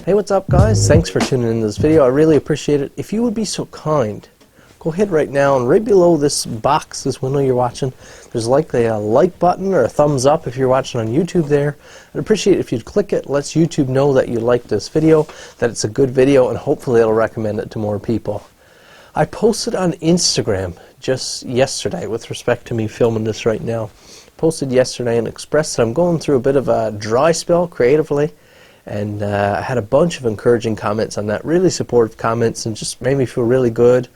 Hey, what's up guys? Thanks for tuning in to this video. I really appreciate it. If you would be so kind, go ahead right now and right below this box, this window you're watching, there's likely a like button or a thumbs up if you're watching on YouTube there. I'd appreciate it if you'd click it. Lets YouTube know that you like this video, that it's a good video, and hopefully it'll recommend it to more people. I posted on Instagram just yesterday with respect to me filming this right now. Posted yesterday and expressed that I'm going through a bit of a dry spell creatively. And I had a bunch of encouraging comments on that, really supportive comments, and just made me feel really good.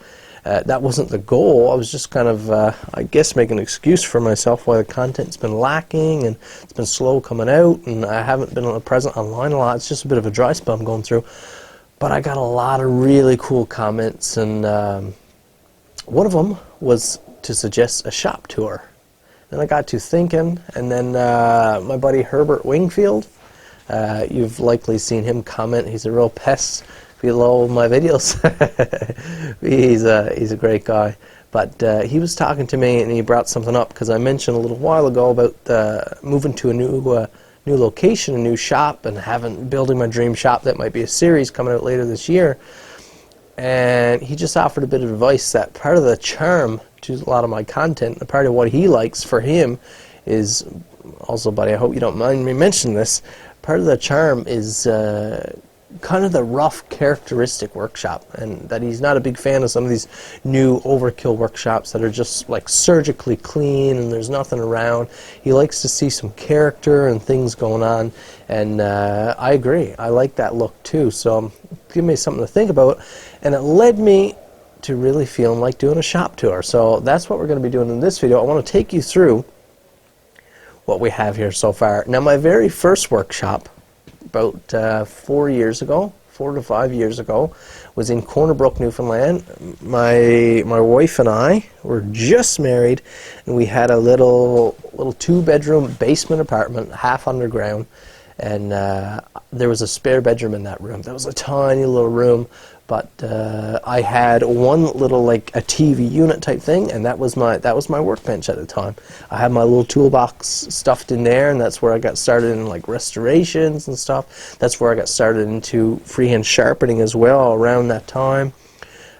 That wasn't the goal. I was just kind of, I guess, making an excuse for myself why the content's been lacking and it's been slow coming out, and I haven't been present online a lot. It's just a bit of a dry spell I'm going through. But I got a lot of really cool comments, and one of them was to suggest a shop tour. Then I got to thinking, and then my buddy Herbert Wingfield, you've likely seen him comment. He's a real pest below my videos. he's a great guy. But he was talking to me and he brought something up because I mentioned a little while ago about moving to a new location, a new shop, and building my dream shop. That might be a series coming out later this year. And he just offered a bit of advice that part of the charm to a lot of my content, the part of what he likes for him is also, buddy, I hope you don't mind me mentioning this, part of the charm is kind of the rough, characteristic workshop, and that he's not a big fan of some of these new overkill workshops that are just like surgically clean and there's nothing around. He likes to see some character and things going on, and I agree. I like that look too, so give me something to think about, and it led me to really feeling like doing a shop tour. So that's what we're going to be doing in this video. I want to take you through what we have here so far. Now, my very first workshop, about 4 to 5 years ago, was in Corner Brook, Newfoundland. My wife and I were just married, and we had a little 2-bedroom basement apartment, half underground, and there was a spare bedroom in that room. That was a tiny little room, but I had one little, like a TV unit type thing, and that was my workbench at the time. I had my little toolbox stuffed in there, and that's where I got started in like restorations and stuff. That's where I got started into freehand sharpening as well around that time,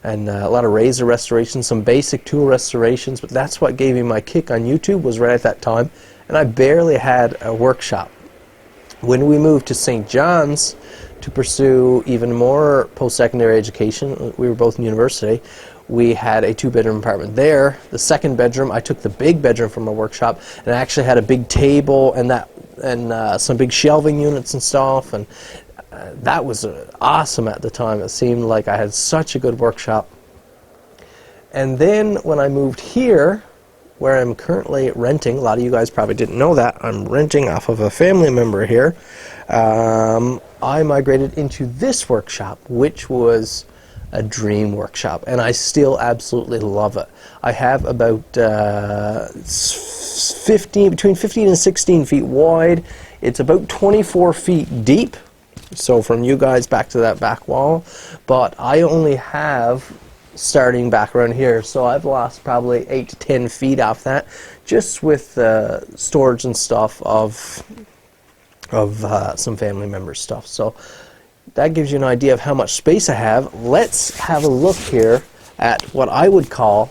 and a lot of razor restorations, some basic tool restorations. But that's what gave me my kick on YouTube, was right at that time, and I barely had a workshop. When we moved to St. John's to pursue even more post-secondary education, we were both in university, we had a 2-bedroom apartment there. The second bedroom, I took the big bedroom from my workshop, and I actually had a big table and some big shelving units and stuff, and that was awesome at the time. It seemed like I had such a good workshop. And then when I moved here, where I'm currently renting, a lot of you guys probably didn't know that, I'm renting off of a family member here, I migrated into this workshop, which was a dream workshop, and I still absolutely love it. I have about between 15 and 16 feet wide. It's about 24 feet deep, so from you guys back to that back wall, but I only have starting back around here, so I've lost probably 8 to 10 feet off that, just with storage and stuff of some family members' stuff. So that gives you an idea of how much space I have. Let's have a look here at what I would call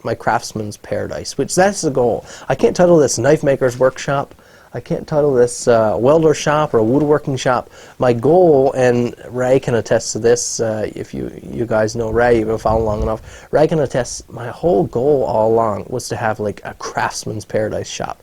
my craftsman's paradise, which that's the goal. I can't title this knifemaker's workshop. I can't title this welder shop or a woodworking shop. My goal, and Ray can attest to this, if you guys know Ray, you've been following long enough, Ray can attest, my whole goal all along was to have like a craftsman's paradise shop.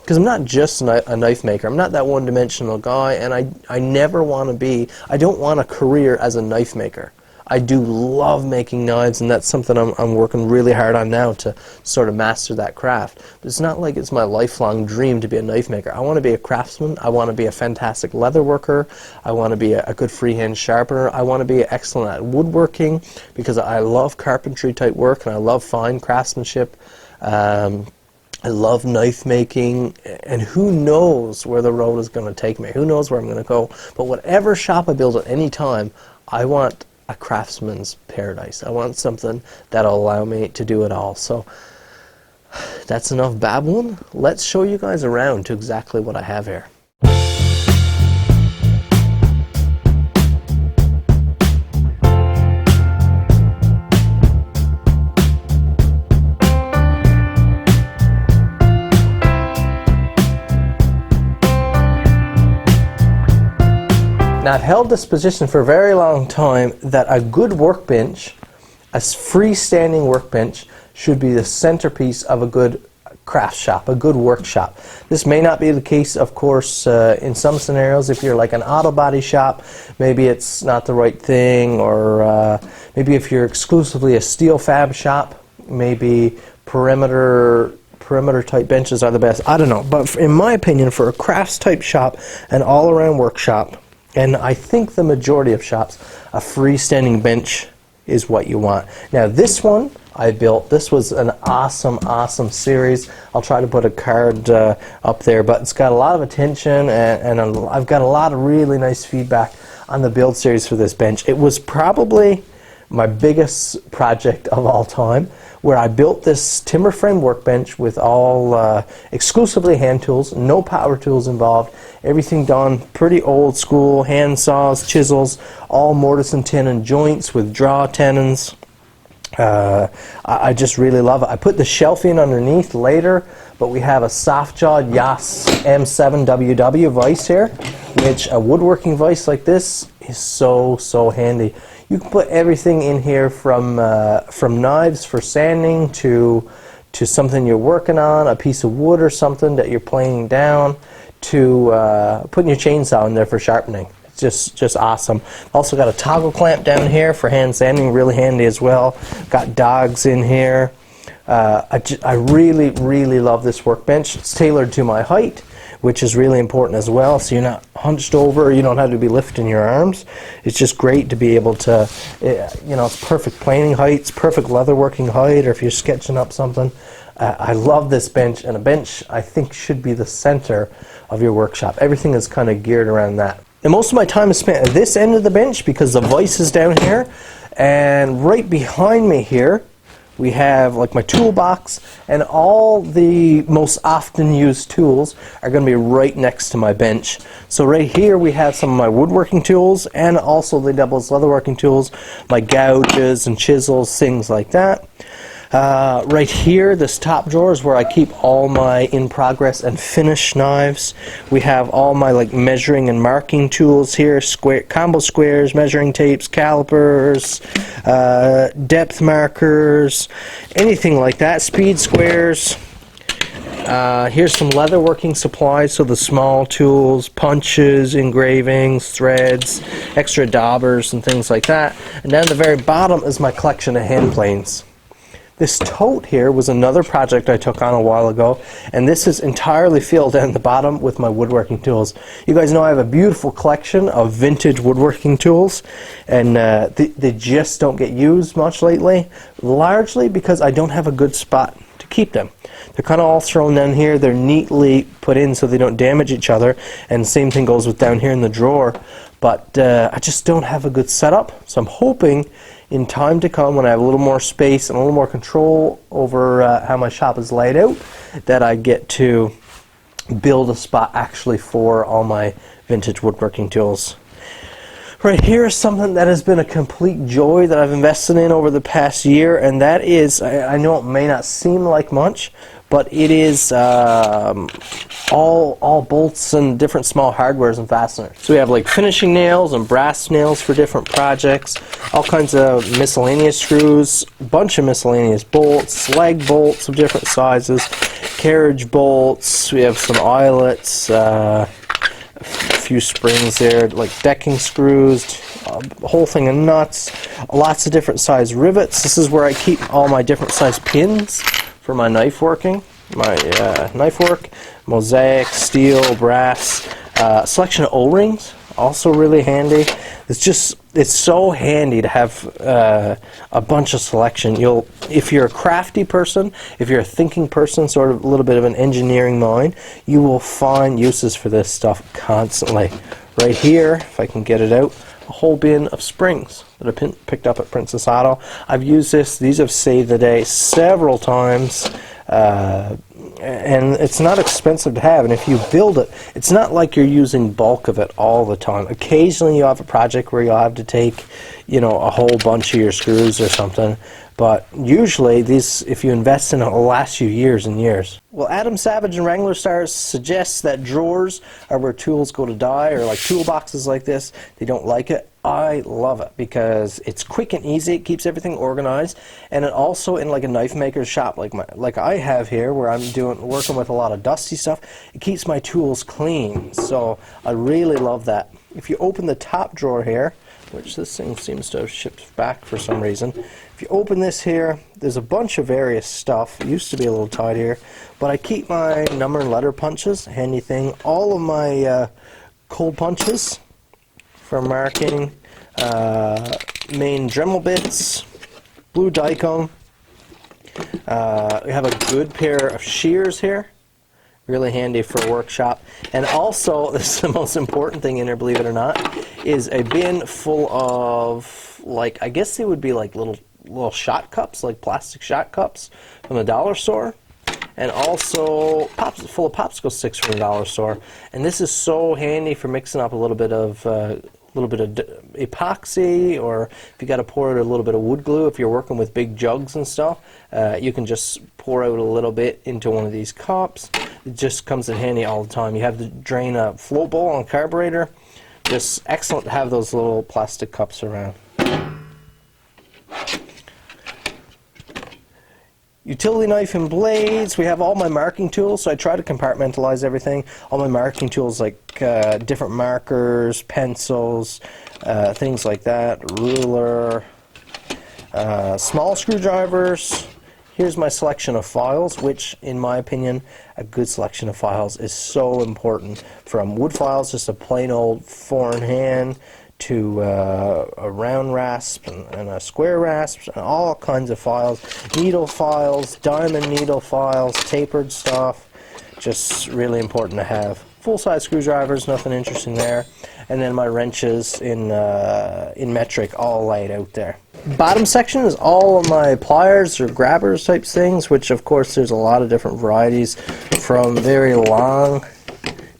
Because I'm not just a knife maker. I'm not that one-dimensional guy, and I never want to be, I don't want a career as a knife maker. I do love making knives, and that's something I'm working really hard on now to sort of master that craft. But it's not like it's my lifelong dream to be a knife maker. I want to be a craftsman. I want to be a fantastic leather worker. I want to be a good freehand sharpener. I want to be excellent at woodworking because I love carpentry type work and I love fine craftsmanship. I love knife making, and who knows where the road is going to take me. Who knows where I'm going to go. But whatever shop I build at any time, I want a craftsman's paradise. I want something that'll allow me to do it all. So that's enough babbling. Let's show you guys around to exactly what I have here. Now I've held this position for a very long time that a good workbench, a freestanding workbench, should be the centerpiece of a good craft shop, a good workshop. This may not be the case, of course, in some scenarios. If you're like an auto body shop, maybe it's not the right thing, or maybe if you're exclusively a steel fab shop, maybe perimeter type benches are the best. I don't know, but in my opinion, for a crafts type shop, an all-around workshop, and I think the majority of shops, a freestanding bench is what you want. Now this one I built, this was an awesome series. I'll try to put a card up there, but it's got a lot of attention, and I've got a lot of really nice feedback on the build series for this bench. It was probably my biggest project of all time, where I built this timber frame workbench with all exclusively hand tools, no power tools involved, everything done pretty old school, hand saws, chisels, all mortise and tenon joints with draw tenons. I just really love it. I put the shelf in underneath later, but we have a soft-jawed Yas M7WW vise here, which a woodworking vise like this is so handy. You can put everything in here from knives for sanding to something you're working on, a piece of wood or something that you're planing down, to putting your chainsaw in there for sharpening. It's just awesome. Also got a toggle clamp down here for hand sanding, really handy as well. Got dogs in here. I really love this workbench. It's tailored to my height, which is really important as well, so you're not hunched over, you don't have to be lifting your arms. It's just great to be able to, you know, it's perfect planing heights, perfect leatherworking height, or if you're sketching up something. I love this bench, and a bench I think should be the center of your workshop. Everything is kind of geared around that. And most of my time is spent at this end of the bench because the vise is down here, and right behind me here we have like my toolbox, and all the most often used tools are going to be right next to my bench. So right here we have some of my woodworking tools, and also the doubles leatherworking tools, my gouges and chisels, things like that. Right here, this top drawer is where I keep all my in-progress and finished knives. We have all my like measuring and marking tools here, combo squares, measuring tapes, calipers, depth markers, anything like that, speed squares. Here's some leatherworking supplies, so the small tools, punches, engravings, threads, extra daubers and things like that. And down at the very bottom is my collection of hand planes. This tote here was another project I took on a while ago, and this is entirely filled down the bottom with my woodworking tools. You guys know I have a beautiful collection of vintage woodworking tools, and they just don't get used much lately, largely because I don't have a good spot to keep them. They're kind of all thrown down here. They're neatly put in so they don't damage each other, and the same thing goes with down here in the drawer, but I just don't have a good setup, so I'm hoping in time to come, when I have a little more space and a little more control over how my shop is laid out, that I get to build a spot actually for all my vintage woodworking tools. Right here is something that has been a complete joy that I've invested in over the past year, and that is, I know it may not seem like much, but it is all bolts and different small hardwares and fasteners. So we have like finishing nails and brass nails for different projects, all kinds of miscellaneous screws, a bunch of miscellaneous bolts, leg bolts of different sizes, carriage bolts, we have some eyelets, a few springs there, like decking screws, a whole thing of nuts, lots of different size rivets. This is where I keep all my different size pins for my knife working, my knife work, mosaic, steel, brass, selection of O-rings, also really handy. It's so handy to have a bunch of selection. If you're a crafty person, if you're a thinking person, sort of a little bit of an engineering mind, you will find uses for this stuff constantly. Right here, if I can get it out, a whole bin of springs that I picked up at Princess Auto. I've used this. These have saved the day several times. And it's not expensive to have, and if you build it, it's not like you're using bulk of it all the time. Occasionally you have a project where you'll have to take, you know, a whole bunch of your screws or something, But usually these, if you invest in it, will last you years and years. Well, Adam Savage and Wrangler Stars suggests that drawers are where tools go to die, or like toolboxes like this. They don't like it. I love it because it's quick and easy. It keeps everything organized, and it also, in like a knife maker's shop like I have here, where I'm working with a lot of dusty stuff, it keeps my tools clean. So I really love that. If you open the top drawer here, which this thing seems to have shipped back for some reason. If you open this here, there's a bunch of various stuff. It used to be a little tight here, but I keep my number and letter punches, handy thing. All of my cold punches for marking, main Dremel bits, blue Dicom. We have a good pair of shears here. Really handy for a workshop. And also, this is the most important thing in here, believe it or not, is a bin full of, like, I guess they would be like little shot cups, like plastic shot cups from the dollar store. And also full of popsicle sticks from the dollar store. And this is so handy for mixing up a little bit of epoxy, or if you got to pour out a little bit of wood glue, if you're working with big jugs and stuff, you can just pour out a little bit into one of these cups. It just comes in handy all the time. You have to drain a float bowl on a carburetor. Just excellent to have those little plastic cups around. Utility knife and blades. We have all my marking tools, so I try to compartmentalize everything. All my marking tools, like different markers, pencils, things like that, ruler, small screwdrivers. Here's my selection of files, which, in my opinion, a good selection of files is so important. From wood files, just a plain old 4-in-hand, to a round rasp and a square rasp, and all kinds of files. Needle files, diamond needle files, tapered stuff. Just really important to have. Full-size screwdrivers, nothing interesting there. And then my wrenches in metric, all laid out there. Bottom section is all of my pliers or grabbers type things, which of course there's a lot of different varieties, from very long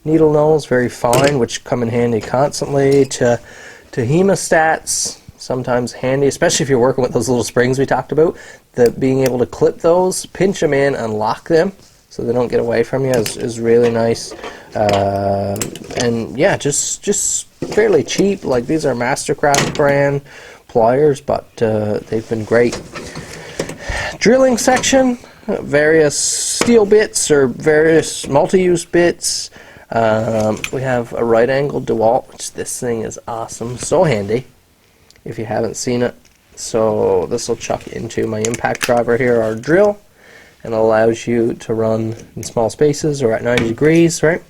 needle nose, very fine, which come in handy constantly, to hemostats, sometimes handy, especially if you're working with those little springs we talked about. Being able to clip those, pinch them in and lock them so they don't get away from you is really nice. And yeah, just fairly cheap. Like, these are Mastercraft brand pliers, but they've been great. Drilling section, various steel bits or various multi-use bits. We have a right angle DeWalt, which this thing is awesome, so handy if you haven't seen it. So this will chuck into my impact driver here, our drill, and allows you to run in small spaces or at 90 degrees, right?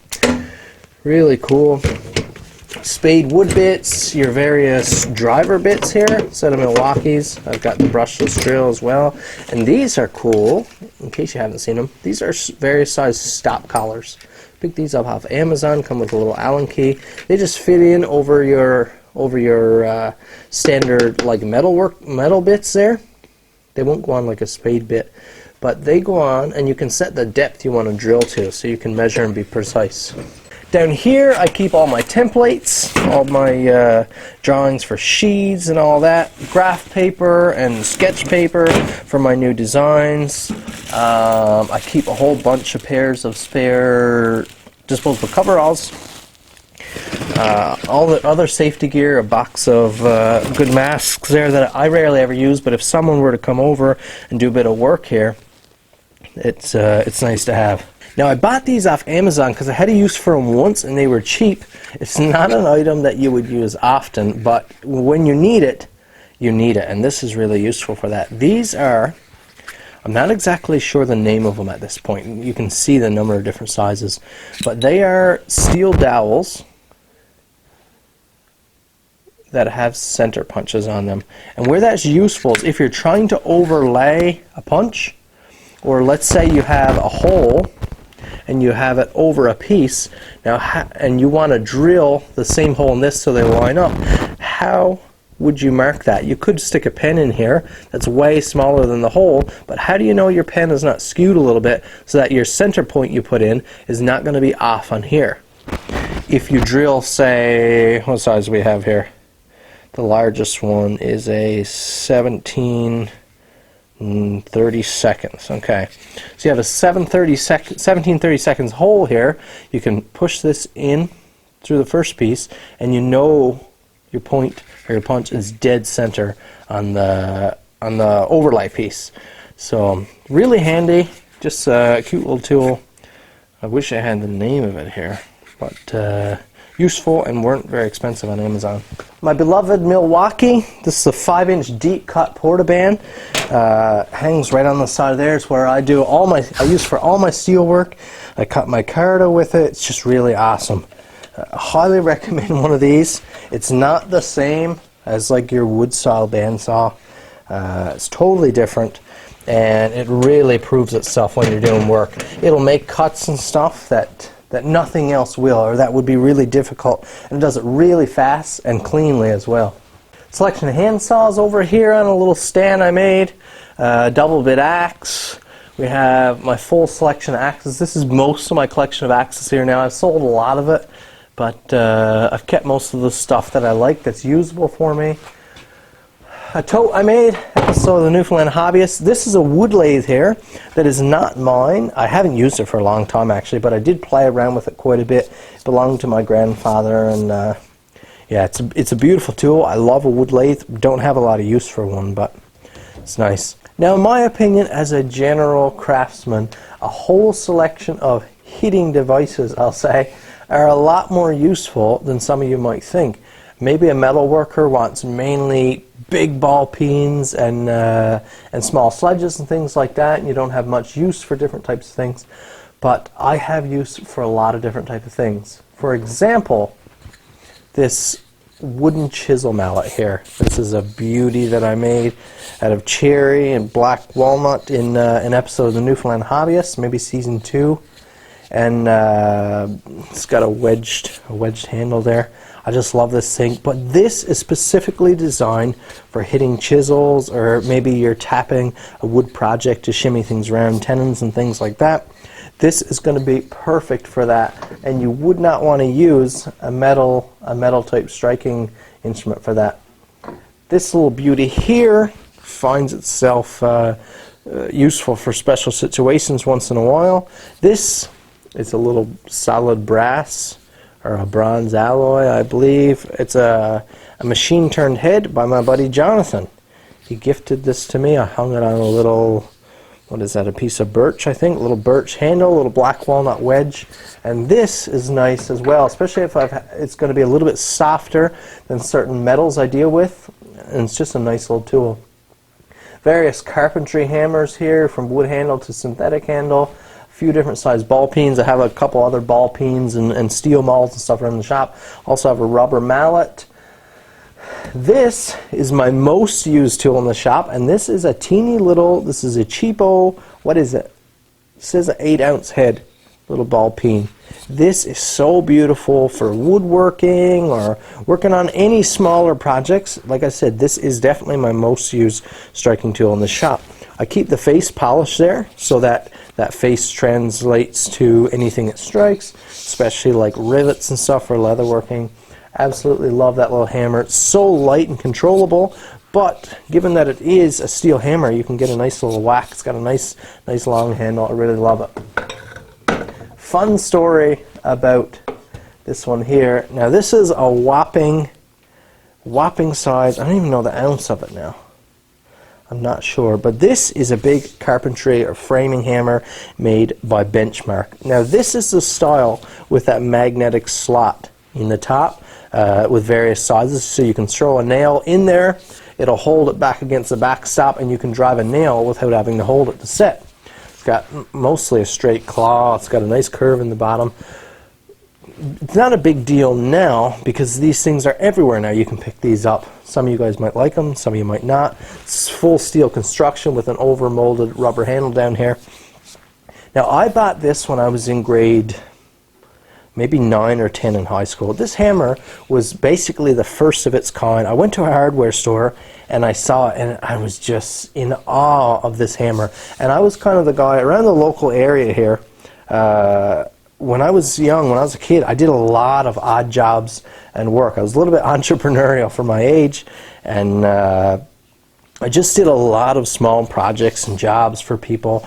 Really cool. Spade wood bits, your various driver bits here, set of Milwaukee's. I've got the brushless drill as well. And these are cool, in case you haven't seen them. These are various size stop collars. Pick these up off Amazon, come with a little Allen key. They just fit in over your standard like metal bits there. They won't go on like a spade bit, but they go on, and you can set the depth you want to drill to, so you can measure and be precise. Down here I keep all my templates, all my drawings for sheets and all that, graph paper and sketch paper for my new designs. I keep a whole bunch of pairs of spare disposable coveralls. All the other safety gear, a box of good masks there that I rarely ever use, but if someone were to come over and do a bit of work here, it's nice to have. Now, I bought these off Amazon because I had a use for them once and they were cheap. It's not an item that you would use often, but when you need it, and this is really useful for that. These are, I'm not exactly sure the name of them at this point. You can see the number of different sizes, but they are steel dowels that have center punches on them. And where that's useful is if you're trying to overlay a punch, or let's say you have a hole and you have it over a piece now, and you want to drill the same hole in this so they line up. How would you mark that? You could stick a pen in here that's way smaller than the hole, but how do you know your pen is not skewed a little bit so that your center point you put in is not going to be off on here? If you drill, say, what size do we have here? The largest one is a 17 30 seconds. Okay, so you have a 1730 seconds hole here. You can push this in through the first piece, and you know your point or your punch is dead center on the overlay piece. So really handy, just a cute little tool. I wish I had the name of it here, but useful and weren't very expensive on Amazon. My beloved Milwaukee, this is a 5-inch deep cut portaband. Hangs right on the side there. It's where I do I use for all my steel work. I cut my cardo with it. It's just really awesome. I highly recommend one of these. It's not the same as like your wood style bandsaw. It's totally different, and it really proves itself when you're doing work. It'll make cuts and stuff that nothing else will, or that would be really difficult, and it does it really fast and cleanly as well. Selection of hand saws over here on a little stand I made. Double bit axe. We have my full selection of axes. This is most of my collection of axes here now. I've sold a lot of it, but I've kept most of the stuff that I like that's usable for me. A tote I made, episode of the Newfoundland Hobbyist. This is a wood lathe here that is not mine. I haven't used it for a long time actually, but I did play around with it quite a bit. It belonged to my grandfather, and yeah, it's a beautiful tool. I love a wood lathe. Don't have a lot of use for one, but it's nice. Now, in my opinion, as a general craftsman, a whole selection of hitting devices, I'll say, are a lot more useful than some of you might think. Maybe a metal worker wants mainly big ball peens and small sledges and things like that, and you don't have much use for different types of things. But I have use for a lot of different types of things. For example, this wooden chisel mallet here. This is a beauty that I made out of cherry and black walnut in an episode of the Newfoundland Hobbyist, maybe season 2. And it's got a wedged handle there. I just love this thing, but this is specifically designed for hitting chisels, or maybe you're tapping a wood project to shimmy things around, tenons and things like that. This is going to be perfect for that, and you would not want to use a metal type striking instrument for that. This little beauty here finds itself useful for special situations once in a while. This is a little solid brass, or a bronze alloy, I believe. It's a machine turned head by my buddy Jonathan. He gifted this to me. I hung it on a little, what is that, a piece of birch, I think, a little birch handle, a little black walnut wedge. And this is nice as well, especially if it's going to be a little bit softer than certain metals I deal with, and it's just a nice little tool. Various carpentry hammers here, from wood handle to synthetic handle. Few different size ball peens. I have a couple other ball peens and steel mauls and stuff around the shop. Also have a rubber mallet. This is my most used tool in the shop, and this is a teeny little, this is a cheapo, what is it? It says an 8-ounce head, little ball peen. This is so beautiful for woodworking or working on any smaller projects. Like I said, this is definitely my most used striking tool in the shop. I keep the face polished there so that that face translates to anything it strikes, especially like rivets and stuff for leatherworking. Absolutely love that little hammer. It's so light and controllable, but given that it is a steel hammer, you can get a nice little whack. It's got a nice long handle. I really love it. Fun story about this one here. Now this is a whopping size. I don't even know the ounce of it now. I'm not sure, but this is a big carpentry or framing hammer made by Benchmark. Now this is the style with that magnetic slot in the top with various sizes, so you can throw a nail in there, it'll hold it back against the backstop, and you can drive a nail without having to hold it to set. It's got mostly a straight claw, it's got a nice curve in the bottom. It's not a big deal now because these things are everywhere now. You can pick these up. Some of you guys might like them, some of you might not. It's full steel construction with an over molded rubber handle down here. Now I bought this when I was in grade maybe 9 or 10 in high school. This hammer was basically the first of its kind. I went to a hardware store and I saw it, and I was just in awe of this hammer. And I was kind of the guy around the local area here. When I was young, when I was a kid, I did a lot of odd jobs and work. I was a little bit entrepreneurial for my age, and I I just did a lot of small projects and jobs for people,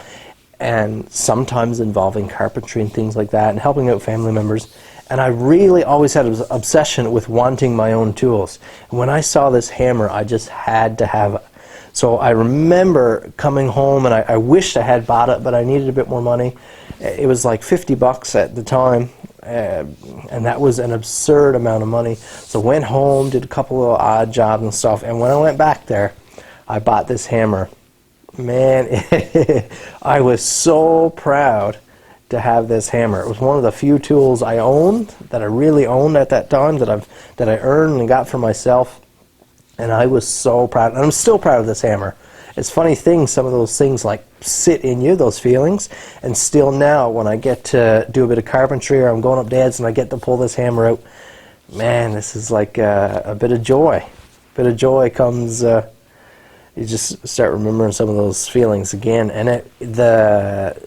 and sometimes involving carpentry and things like that, and helping out family members. And I really always had an obsession with wanting my own tools. And when I saw this hammer, I just had to have it. So I remember coming home, and I wished I had bought it, but I needed a bit more money. It was like 50 bucks at the time, and that was an absurd amount of money. So went home, did a couple of odd jobs and stuff, and when I went back there, I bought this hammer. Man, I was so proud to have this hammer. It was one of the few tools I owned, that I really owned at that time, that I earned and got for myself. And I was so proud, and I'm still proud of this hammer. It's funny things, some of those things like sit in you, those feelings, and still now when I get to do a bit of carpentry, or I'm going up dad's and I get to pull this hammer out, man, this is like a bit of joy. A bit of joy comes, you just start remembering some of those feelings again. And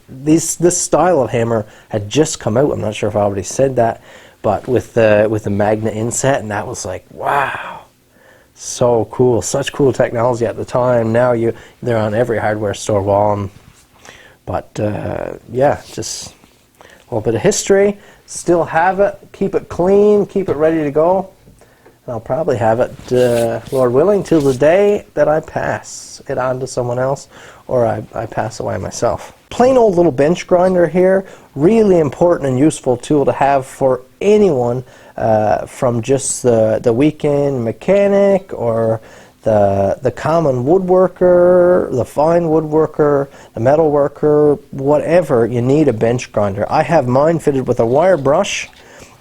this style of hammer had just come out. I'm not sure if I already said that, but with the magnet inset, and that was like, wow, so cool. Such cool technology at the time. Now they're on every hardware store wall. But yeah, just a little bit of history. Still have it. Keep it clean. Keep it ready to go. I'll probably have it, Lord willing, till the day that I pass it on to someone else, or I pass away myself. Plain old little bench grinder here, really important and useful tool to have for anyone, from just the weekend mechanic, or the common woodworker, the fine woodworker, the metal worker, whatever. You need a bench grinder. I have mine fitted with a wire brush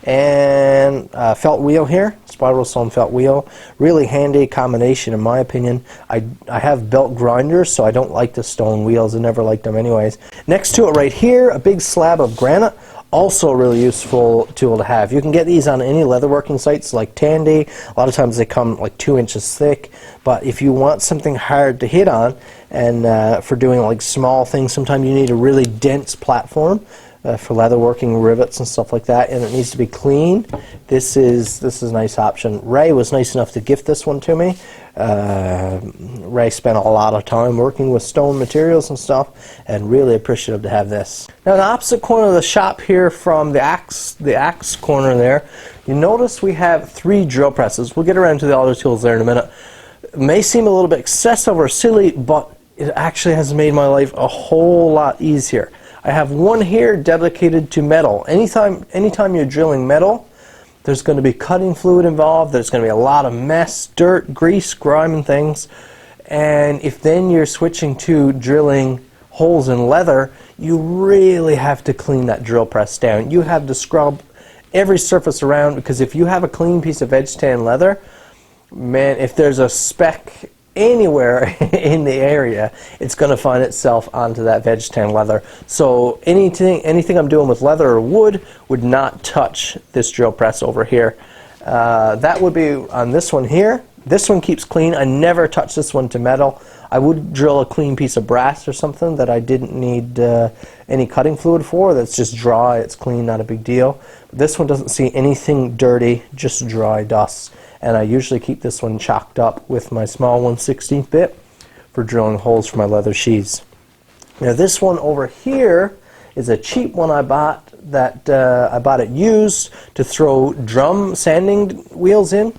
and felt wheel here, spiral stone felt wheel. Really handy combination in my opinion. I have belt grinders, so I don't like the stone wheels. I never liked them anyways. Next to it right here, a big slab of granite. Also a really useful tool to have. You can get these on any leatherworking sites like Tandy. A lot of times they come like 2 inches thick. But if you want something hard to hit on, and for doing like small things, sometimes you need a really dense platform. For leatherworking, rivets and stuff like that, and it needs to be clean. This is a nice option. Ray was nice enough to gift this one to me. Ray spent a lot of time working with stone materials and stuff, and really appreciative to have this. Now, in the opposite corner of the shop here from the axe corner there, you notice we have 3 drill presses. We'll get around to the other tools there in a minute. It may seem a little bit excessive or silly, but it actually has made my life a whole lot easier. I have one here dedicated to metal. Anytime you're drilling metal, there's going to be cutting fluid involved. There's going to be a lot of mess, dirt, grease, grime, and things. And if then you're switching to drilling holes in leather, you really have to clean that drill press down. You have to scrub every surface around, because if you have a clean piece of edge tan leather, man, if there's a speck anywhere in the area, it's going to find itself onto that veg tan leather. So anything I'm doing with leather or wood would not touch this drill press over here. That would be on this one here. This one keeps clean. I never touch this one to metal. I would drill a clean piece of brass or something that I didn't need any cutting fluid for. That's just dry. It's clean, not a big deal. This one doesn't see anything dirty, just dry dust. And I usually keep this one chocked up with my small 1/16 bit for drilling holes for my leather sheaths. Now this one over here is a cheap one I bought. I bought it used to throw drum sanding wheels in.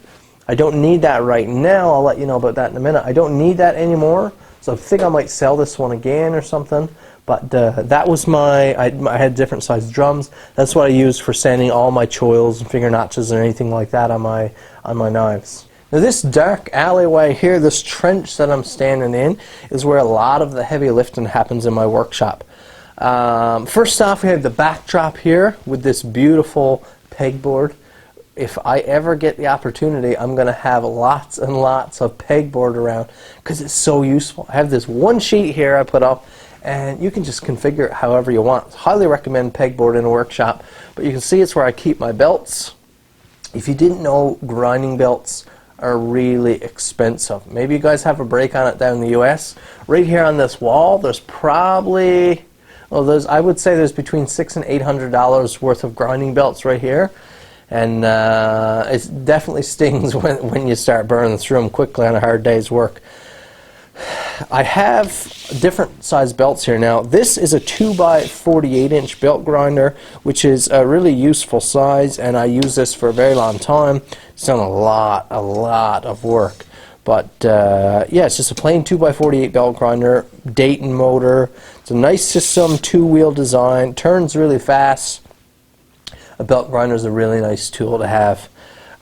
I don't need that right now. I'll let you know about that in a minute. I don't need that anymore, so I think I might sell this one again or something. But that was I had different sized drums. That's what I used for sanding all my choils and finger notches and anything like that on my knives. Now this dark alleyway here, this trench that I'm standing in, is where a lot of the heavy lifting happens in my workshop. First off, we have the backdrop here with this beautiful pegboard. If I ever get the opportunity, I'm going to have lots and lots of pegboard around, because it's so useful. I have this one sheet here I put up, and you can just configure it however you want. Highly recommend pegboard in a workshop. But you can see it's where I keep my belts. If you didn't know, grinding belts are really expensive. Maybe you guys have a break on it down in the US. Right here on this wall, there's probably, I would say there's between $600 and $800 worth of grinding belts right here. And it definitely stings when you start burning through them quickly on a hard day's work. I have different size belts here now. This is a 2x48" belt grinder, which is a really useful size, and I use this for a very long time. It's done a lot of work. But yeah, it's just a plain 2x48 belt grinder, Dayton motor. It's a nice system, two-wheel design, turns really fast. A belt grinder is a really nice tool to have.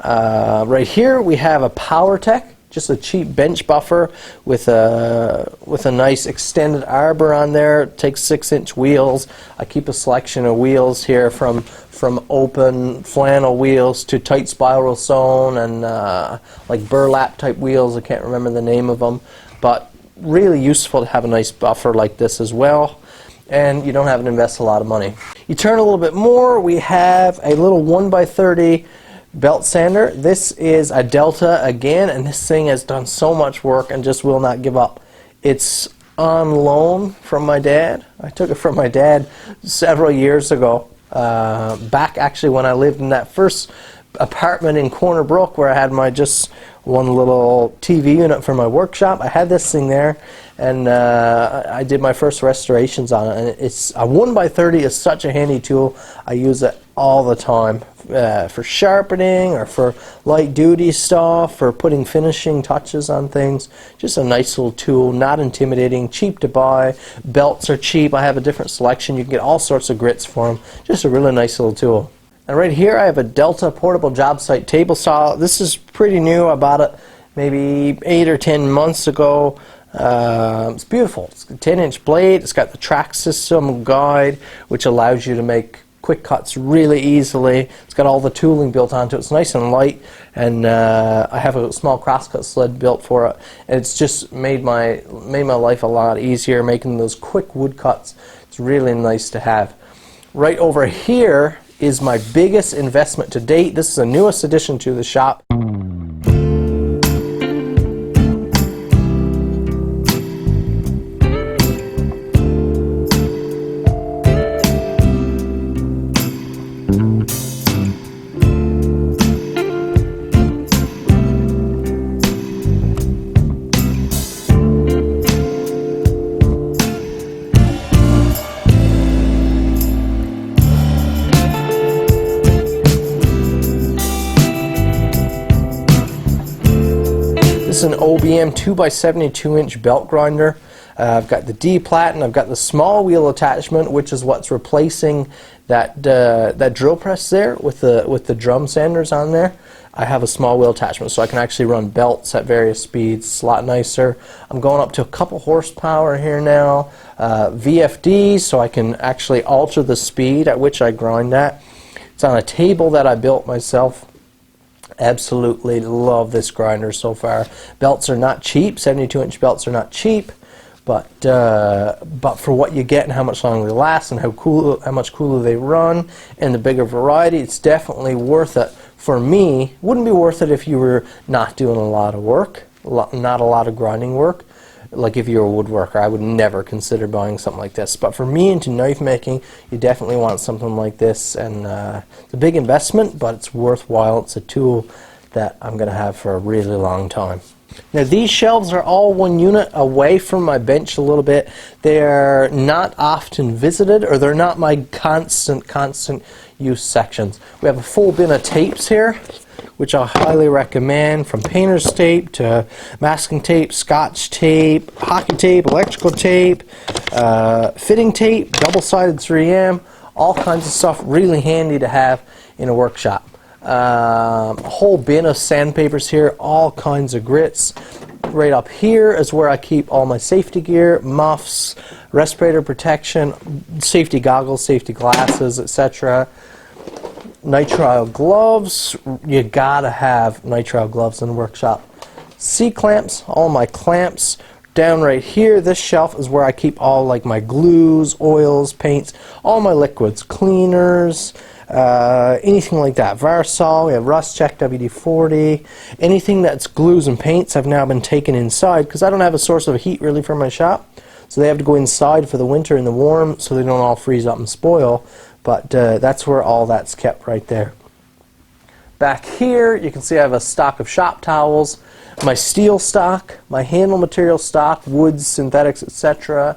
Right here we have a PowerTech, just a cheap bench buffer with a nice extended arbor on there. It takes 6-inch wheels. I keep a selection of wheels here from open flannel wheels to tight spiral sewn and like burlap type wheels. I can't remember the name of them, but really useful to have a nice buffer like this as well. And you don't have to invest a lot of money. You turn a little bit more, we have a little 1x30 belt sander. This is a Delta again, and this thing has done so much work and just will not give up. It's on loan from my dad. I took it from my dad several years ago, back actually when I lived in that first apartment in Corner Brook where I had my just one little TV unit for my workshop. I had this thing there, and I did my first restorations on it. And it's a 1x30 is such a handy tool. I use it all the time for sharpening or for light duty stuff, for putting finishing touches on things. Just a nice little tool, not intimidating, cheap to buy. Belts are cheap. I have a different selection. You can get all sorts of grits for them. Just a really nice little tool. And right here I have a Delta portable job site table saw. This is pretty new. I bought it maybe 8 or 10 months ago. It's beautiful. It's a 10-inch blade. It's got the track system guide, which allows you to make quick cuts really easily. It's got all the tooling built onto it. It's nice and light, and I have a small crosscut sled built for it. And it's just made my life a lot easier, making those quick wood cuts. It's really nice to have. Right over here is my biggest investment to date. This is the newest addition to the shop. This is an OBM 2x72" belt grinder. I've got the D-plat, and I've got the small wheel attachment, which is what's replacing that drill press there with the drum sanders on there. I have a small wheel attachment, so I can actually run belts at various speeds. It's a lot nicer. I'm going up to a couple horsepower here now. VFD, so I can actually alter the speed at which I grind at. It's on a table that I built myself. Absolutely love this grinder so far. Belts are not cheap. 72-inch belts are not cheap, but for what you get and how much longer they last and how much cooler they run and the bigger variety, it's definitely worth it. For me, wouldn't be worth it if you were not doing a lot of work, not a lot of grinding work. Like if you're a woodworker, I would never consider buying something like this. But for me into knife making, you definitely want something like this. And it's a big investment, but it's worthwhile. It's a tool that I'm going to have for a really long time. Now these shelves are all one unit away from my bench a little bit. They're not often visited, or they're not my constant use sections. We have a full bin of tapes here, which I highly recommend, from painter's tape to masking tape, scotch tape, hockey tape, electrical tape, fitting tape, double-sided 3M, all kinds of stuff really handy to have in a workshop. A whole bin of sandpapers here, all kinds of grits. Right up here is where I keep all my safety gear, muffs, respirator protection, safety goggles, safety glasses, etc. Nitrile gloves. You gotta have nitrile gloves in the workshop. C-clamps, all my clamps. Down right here, this shelf is where I keep all like my glues, oils, paints, all my liquids, cleaners, anything like that. Varsol, we have Rust Check WD-40. Anything that's glues and paints have now been taken inside because I don't have a source of heat really for my shop. So they have to go inside for the winter in the warm so they don't all freeze up and spoil. But that's where all that's kept right there. Back here, you can see I have a stock of shop towels. my steel stock, my handle material stock, woods, synthetics, etc.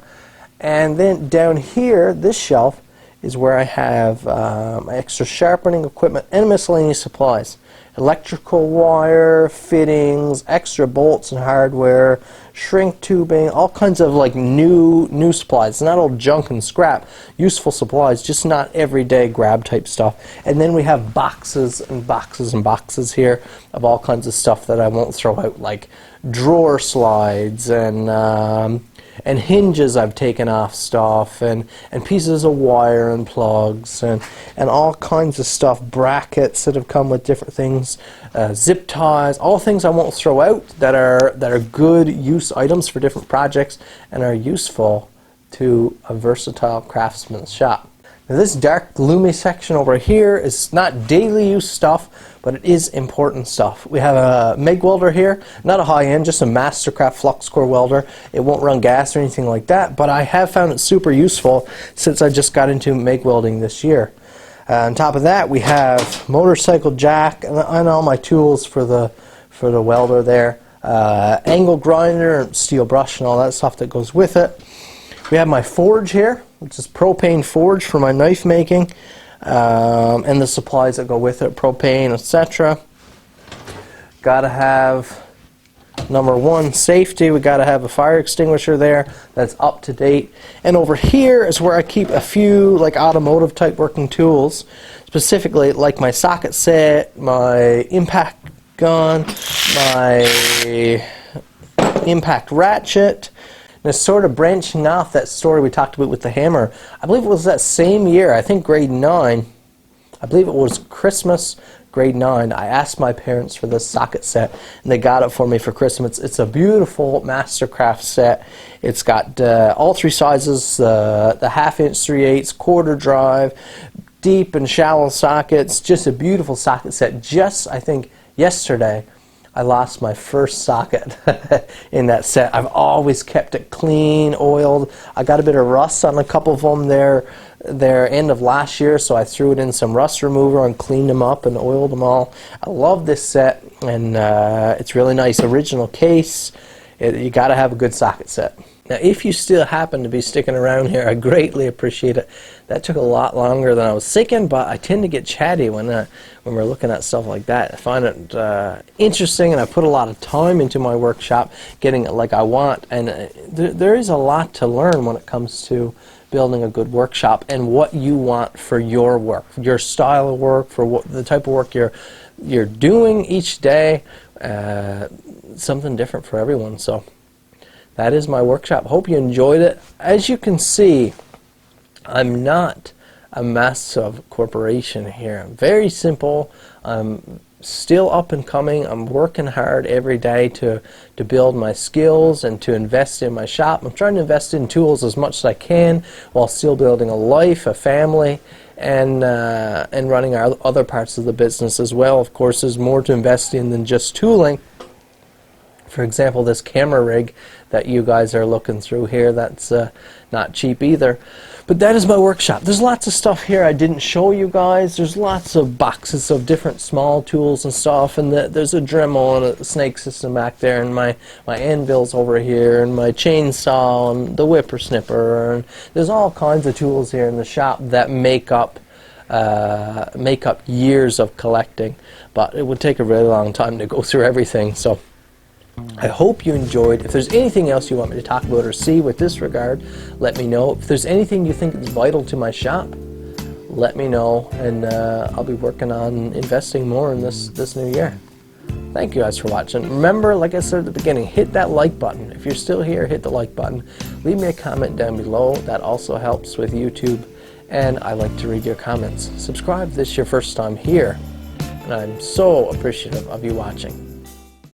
And then down here, this shelf, is where I have my extra sharpening equipment and miscellaneous supplies. Electrical wire, fittings, extra bolts and hardware, shrink tubing, all kinds of like new supplies. Not all junk and scrap, useful supplies, just not everyday grab type stuff. And then we have boxes and boxes and boxes here of all kinds of stuff that I won't throw out, like drawer slides and hinges I've taken off stuff, and pieces of wire and plugs, and all kinds of stuff, brackets that have come with different things, zip ties, all things I won't throw out that are good use items for different projects and are useful to a versatile craftsman's shop. Now this dark gloomy section over here is not daily use stuff, but it is important stuff. We have a MIG welder here, not a high-end, just a Mastercraft flux core welder. It won't run gas or anything like that, but I have found it super useful since I just got into MIG welding this year. On top of that, we have motorcycle jack and all my tools for the welder there. Angle grinder, steel brush, and all that stuff that goes with it. We have my forge here, which is propane forge for my knife making, and the supplies that go with it, propane, etc. Gotta have, number one, safety. We gotta have a fire extinguisher there that's up to date. And over here is where I keep a few like automotive type working tools, specifically like my socket set, my impact gun, my impact ratchet. And it's sort of branching off that story we talked about with the hammer. I believe it was that same year, I think grade 9. I believe it was Christmas, grade 9. I asked my parents for this socket set, and they got it for me for Christmas. It's a beautiful Mastercraft set. It's got all three sizes, the 1/2 inch, 3/8, quarter drive, deep and shallow sockets. Just a beautiful socket set. Just, I think, yesterday, I lost my first socket in that set. I've always kept it clean, oiled. I got a bit of rust on a couple of them there end of last year, so I threw it in some rust remover and cleaned them up and oiled them all. I love this set, and it's really nice. Original case. You got to have a good socket set. Now, if you still happen to be sticking around here, I greatly appreciate it. That took a lot longer than I was thinking, but I tend to get chatty when we're looking at stuff like that. I find it interesting, and I put a lot of time into my workshop getting it like I want. And there is a lot to learn when it comes to building a good workshop and what you want for your work, your style of work, for the type of work you're doing each day. Something different for everyone. So that is my workshop. Hope you enjoyed it. As you can see, I'm not a massive corporation here. I'm very simple. I'm still up and coming. I'm working hard every day to build my skills and to invest in my shop. I'm trying to invest in tools as much as I can while still building a life, a family, and running our other parts of the business as well. Of course, there's more to invest in than just tooling. For example, this camera rig that you guys are looking through here, that's not cheap either. But that is my workshop. There's lots of stuff here I didn't show you guys. There's lots of boxes of different small tools and stuff, and there's a Dremel and a snake system back there, and my anvil's over here, and my chainsaw, and the whippersnipper, and there's all kinds of tools here in the shop that make up years of collecting. But it would take a really long time to go through everything. So I hope you enjoyed. If there's anything else you want me to talk about or see with this regard, let me know. If there's anything you think is vital to my shop, let me know, and I'll be working on investing more in this new year. Thank you guys for watching. Remember, like I said at the beginning, hit that like button. If you're still here, hit the like button. Leave me a comment down below. That also helps with YouTube, and I like to read your comments. Subscribe if this is your first time here, and I'm so appreciative of you watching.